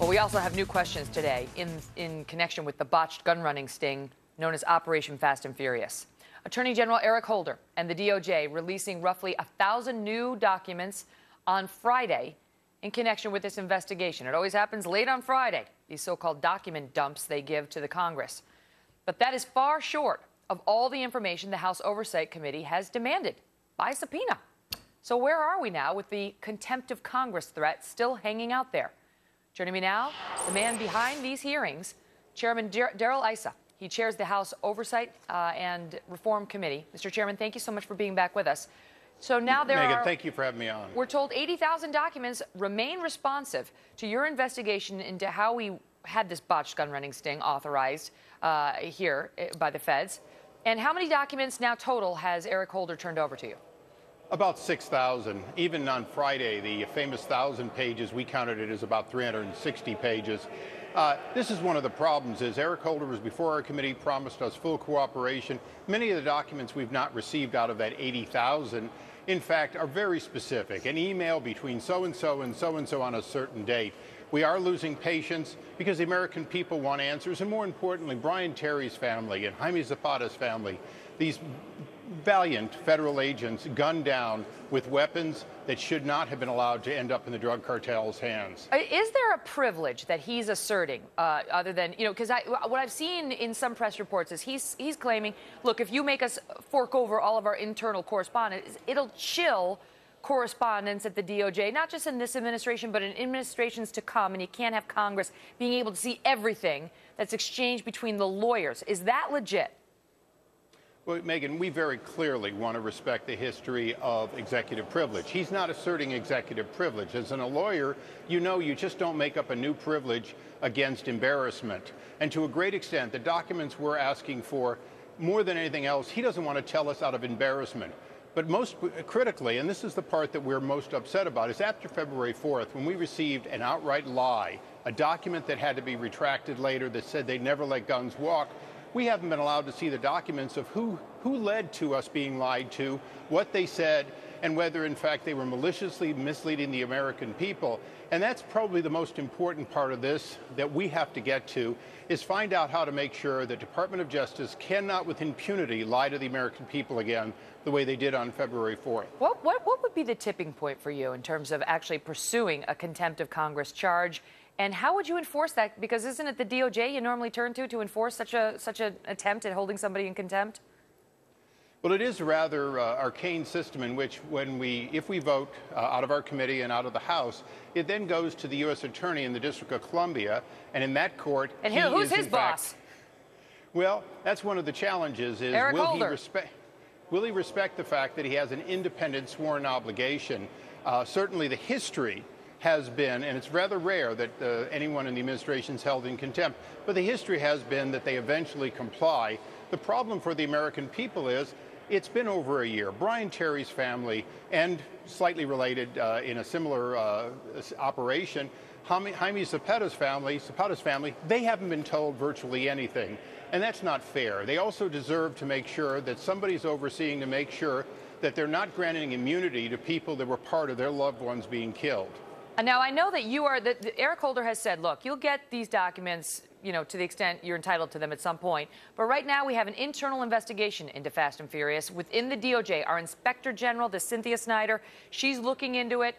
Well, we also have new questions today in connection with the botched gun running sting known as Operation Fast and Furious. Attorney General Eric Holder and the DOJ releasing roughly 1,000 new documents on Friday in connection with this investigation. It always happens late on Friday, these so-called document dumps they give to the Congress. But that is far short of all the information the House Oversight Committee has demanded by subpoena. So where are we now with the contempt of Congress threat still hanging out there? Joining me now, the man behind these hearings, Chairman Darrell Issa. He chairs the House Oversight and Reform Committee. Mr. Chairman, thank you so much for being back with us. So now Megan, thank you for having me on. We're told 80,000 documents remain responsive to your investigation into how we had this botched gun running sting authorized here by the feds. And how many documents now total has Eric Holder turned over to you? About 6,000. Even on Friday, the famous 1,000 pages, we counted it as about 360 pages. This is one of the problems, is Eric Holder was before our committee, promised us full cooperation. Many of the documents we've not received out of that 80,000, in fact, are very specific. An email between so-and-so and so-and-so on a certain date. We are losing patience because the American people want answers, and more importantly, Brian Terry's family and Jaime Zapata's family, these valiant federal agents gunned down with weapons that should not have been allowed to end up in the drug cartel's hands. Is there a privilege that he's asserting, other than, because what I've seen in some press reports is he's claiming, look, if you make us fork over all of our internal correspondence, it'll chill correspondence at the DOJ, not just in this administration, but in administrations to come, and you can't have Congress being able to see everything that's exchanged between the lawyers. Is that legit? Well, Megan, we very clearly want to respect the history of executive privilege. He's not asserting executive privilege. As a lawyer, you know you just don't make up a new privilege against embarrassment. And to a great extent, the documents we're asking for, more than anything else, he doesn't want to tell us out of embarrassment. But most critically, and this is the part that we're most upset about, is after February 4th, when we received an outright lie, a document that had to be retracted later that said they'd never let guns walk, we haven't been allowed to see the documents of who led to us being lied to, what they said, and whether, in fact, they were maliciously misleading the American people. And that's probably the most important part of this that we have to get to, is find out how to make sure the Department of Justice cannot, with impunity, lie to the American people again the way they did on February 4th. What would be the tipping point for you in terms of actually pursuing a contempt of Congress charge? And how would you enforce that? Because isn't it the DOJ you normally turn to enforce such an attempt at holding somebody in contempt? Well, it is a rather arcane system in which if we vote out of our committee and out of the House, it then goes to the U.S. Attorney in the District of Columbia, and in that court, and who's his boss? Well, that's one of the challenges, is Eric will Holder. Will he respect the fact that he has an independent sworn obligation? Certainly the history has been, and it's rather rare that anyone in the administration is held in contempt, but the history has been that they eventually comply. The problem for the American people is it's been over a year. Brian Terry's family, and slightly related in a similar operation, Jaime Zapata's family, they haven't been told virtually anything. And that's not fair. They also deserve to make sure that somebody's overseeing to make sure that they're not granting immunity to people that were part of their loved ones being killed. Now, I know that Eric Holder has said, look, you'll get these documents, to the extent you're entitled to them at some point. But right now we have an internal investigation into Fast and Furious within the DOJ. Our Inspector General, the Cynthia Snyder, she's looking into it.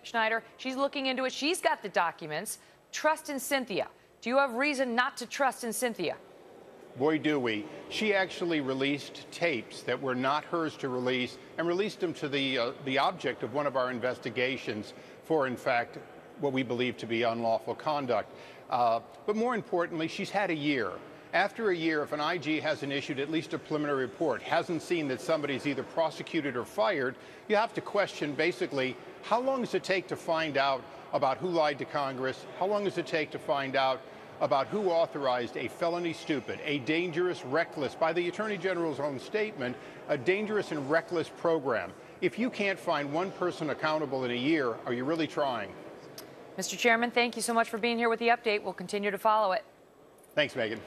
She's looking into it. She's got the documents. Trust in Cynthia. Do you have reason not to trust in Cynthia? Boy, do we. She actually released tapes that were not hers to release and released them to the object of one of our investigations for, in fact, what we believe to be unlawful conduct. But more importantly, she's had a year. After a year, if an IG hasn't issued at least a preliminary report, hasn't seen that somebody's either prosecuted or fired, you have to question basically, how long does it take to find out about who lied to Congress? How long does it take to find out about who authorized a felony stupid, a dangerous, reckless, by the Attorney General's own statement, a dangerous and reckless program? If you can't find one person accountable in a year, are you really trying? Mr. Chairman, thank you so much for being here with the update. We'll continue to follow it. Thanks, Megan.